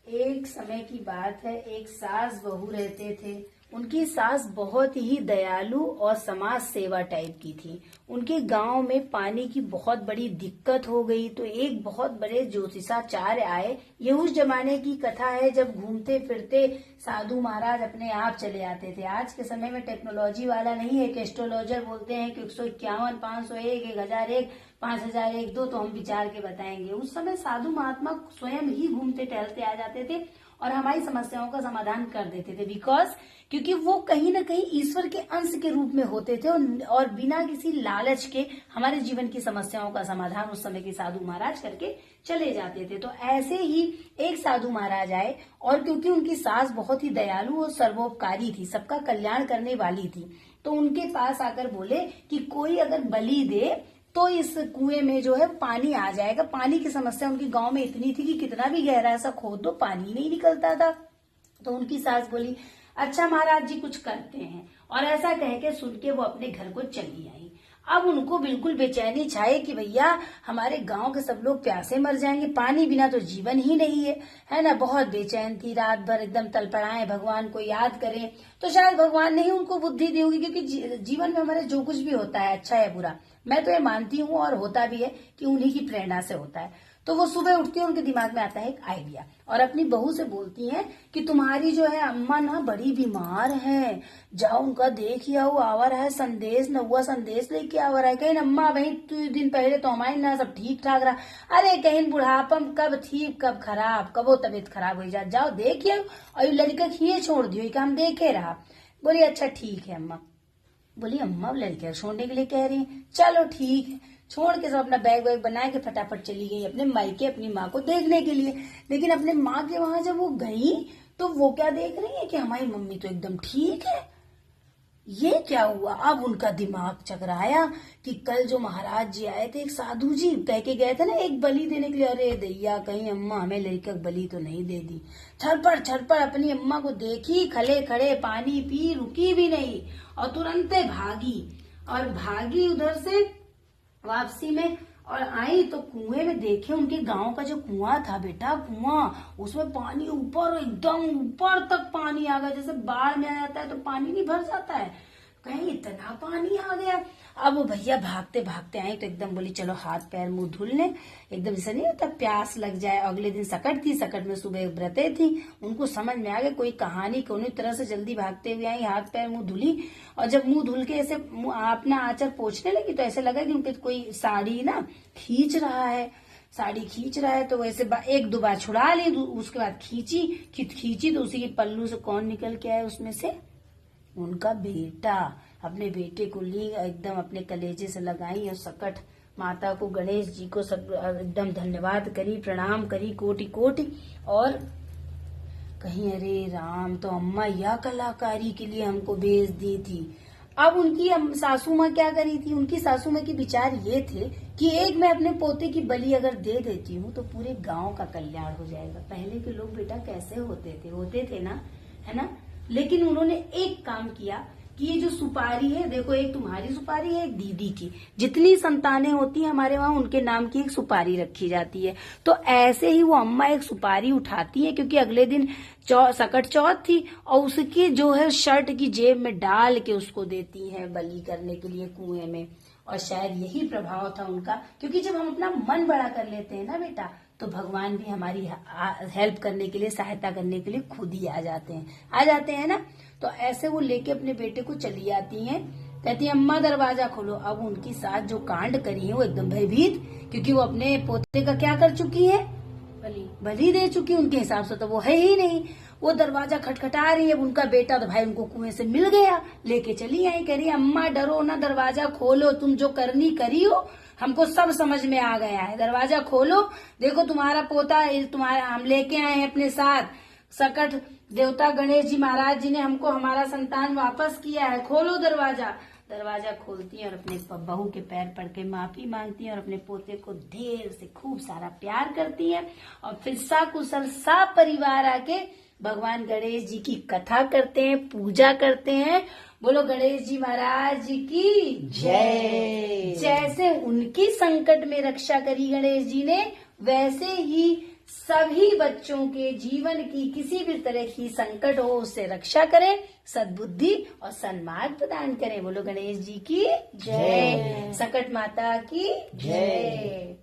एक समय की बात है, एक सास बहू रहते थे। उनकी सास बहुत ही दयालु और समाज सेवा टाइप की थी। उनके गांव में पानी की बहुत बड़ी दिक्कत हो गई तो एक बहुत बड़े ज्योतिषाचार्य आए। ये उस जमाने की कथा है जब घूमते फिरते साधु महाराज अपने आप चले आते थे। आज के समय में टेक्नोलॉजी वाला नहीं है कि एस्ट्रोलॉजर बोलते हैं कि 151, 501, 1001, 5001, 2 तो हम विचार के बताएंगे। उस समय साधु महात्मा स्वयं ही घूमते टहलते आ जाते थे और हमारी समस्याओं का समाधान कर देते थे। बिकॉज क्योंकि वो कहीं ना कहीं ईश्वर के अंश के रूप में होते थे और बिना किसी लालच के हमारे जीवन की समस्याओं का समाधान उस समय के साधु महाराज करके चले जाते थे। तो ऐसे ही एक साधु महाराज आए और क्योंकि उनकी सास बहुत ही दयालु और सर्वोपकारी थी, सबका कल्याण करने वाली थी, तो उनके पास आकर बोले कि कोई अगर बलि दे तो इस कुएं में जो है पानी आ जाएगा। पानी की समस्या उनके गांव में इतनी थी कि कितना भी गहरा ऐसा खोद दो पानी नहीं निकलता था। तो उनकी सास बोली, अच्छा महाराज जी कुछ करते हैं, और ऐसा कह के सुन के वो अपने घर को चली आई। अब उनको बिल्कुल बेचैनी छाए कि भैया हमारे गांव के सब लोग प्यासे मर जाएंगे, पानी बिना तो जीवन ही नहीं है ना। बहुत बेचैन थी, रात भर एकदम तड़पड़ाए, भगवान को याद करें तो शायद भगवान ने ही उनको बुद्धि दी होगी। क्योंकि जीवन में हमारे जो कुछ भी होता है, अच्छा या बुरा, मैं तो ये मानती हूँ और होता भी है कि उन्हीं की प्रेरणा से होता है। तो वो सुबह उठती है, उनके दिमाग में आता है एक आइडिया और अपनी बहू से बोलती हैं कि तुम्हारी जो है अम्मा ना बड़ी बीमार है, जाओ उनका देख आओ, आवा रहा है संदेश, नौवा संदेश लेके आवा रहा है। कहीं अम्मा वही 2 दिन पहले तो हमारी ना सब ठीक ठाक रहा, अरे कहीं बुढ़ापम कब ठीक कब खराब, कब वो तबीयत खराब हो जाए, जाओ देख आओ। और लड़का खिए छोड़ दियो कि हम देखे रहा। बोली अच्छा ठीक है अम्मा। बोली अम्मा लड़कियां छोड़ने के लिए कह रही हैं, चलो ठीक है। छोड़ के सब अपना बैग वैग बना के फटाफट चली गई अपने मायके अपनी माँ को देखने के लिए। लेकिन अपने माँ के वहां जब वो गई तो वो क्या देख रही है कि हमारी मम्मी तो एकदम ठीक है। ये क्या हुआ? अब उनका दिमाग चकराया कि कल जो महाराज जी आए थे, एक साधु जी कह के गए थे ना एक बलि देने के लिए, अरे दैया कहीं अम्मा हमें लेकर बलि तो नहीं दे दी। छरपड़ अपनी अम्मा को देखी, खले खड़े पानी पी, रुकी भी नहीं और तुरंत भागी। और भागी उधर से वापसी में और आई तो कुएं में देखे उनके गांव का जो कुआं था बेटा, कुआं उसमें पानी ऊपर एकदम ऊपर तक पानी आ गया। जैसे बाढ़ में आ जाता है तो पानी नहीं भर जाता है, कहीं इतना पानी आ गया। अब वो भैया भागते भागते आए तो एकदम बोली चलो हाथ पैर मुंह धुल ले, एकदम जैसे नहीं होता प्यास लग जाए। अगले दिन सकट थी, सकट में सुबह व्रते थी, उनको समझ में आ गया कोई कहानी कोई तरह से जल्दी भागते हुए आई, हाथ पैर मुंह धुली। और जब मुंह धुल के ऐसे अपना आंचल पोंछने लगी तो ऐसे लगा कि उनके कोई साड़ी ना खींच रहा है, साड़ी खींच रहा है। तो वैसे 1-2 बार छुड़ा ली, उसके बाद खींची तो उसी के पल्लू से कौन निकल के आया, उसमें से उनका बेटा। अपने बेटे को ली एकदम अपने कलेजे से लगाई और सकट माता को, गणेश जी को सब एकदम धन्यवाद करी, प्रणाम करी कोटि कोटि। और कहीं अरे राम, तो अम्मा यह कलाकारी के लिए हमको भेज दी थी। अब उनकी सासू माँ क्या करी थी, उनकी सासू माँ के विचार ये थे कि एक मैं अपने पोते की बलि अगर दे देती हूँ तो पूरे गांव का कल्याण हो जाएगा। पहले के लोग बेटा कैसे होते थे ना, है ना। लेकिन उन्होंने एक काम किया कि ये जो सुपारी है, देखो एक तुम्हारी सुपारी है, एक दीदी की, जितनी संतानें होती हैं हमारे वहां उनके नाम की एक सुपारी रखी जाती है। तो ऐसे ही वो अम्मा एक सुपारी उठाती है, क्योंकि अगले दिन सकट चौथ थी, और उसकी जो है शर्ट की जेब में डाल के उसको देती है बलि करने के लिए कुएं में। और शायद यही प्रभाव था उनका, क्योंकि जब हम अपना मन बड़ा कर लेते हैं ना बेटा, तो भगवान भी हमारी हेल्प करने के लिए, सहायता करने के लिए खुद ही आ जाते हैं ना। तो ऐसे वो लेके अपने बेटे को चली आती हैं, कहती है अम्मा दरवाजा खोलो। अब उनकी सास जो कांड करी है वो एकदम भयभीत, क्योंकि वो अपने पोते का क्या कर चुकी है, बलि दे चुकी। उनके हिसाब से तो वो है ही नहीं। वो दरवाजा खटखटा रही है, उनका बेटा तो भाई उनको कुएं से मिल गया, लेके चली आई, कह रही अम्मा डरो ना, दरवाजा खोलो, तुम जो करनी करी हो, हमको सब समझ में आ गया है, दरवाजा खोलो, देखो तुम्हारा पोता, तुम्हारा हम लेके आए हैं अपने साथ, सकट देवता गणेश जी महाराज जी ने हमको हमारा संतान वापस किया है, खोलो दरवाजा। दरवाजा खोलती है और अपने बहू के पैर पड़ के माफी मांगती है और अपने पोते को ढेर से खूब सारा प्यार करती है। और फिर साकुशल सा परिवार आके भगवान गणेश जी की कथा करते हैं, पूजा करते हैं। बोलो गणेश जी महाराज जी की जय। जैसे उनकी संकट में रक्षा करी गणेश जी ने, वैसे ही सभी बच्चों के जीवन की किसी भी तरह की संकट हो उससे रक्षा करें, सद्बुद्धि और सन्मार्ग प्रदान करें। बोलो गणेश जी की जय, संकट माता की जय।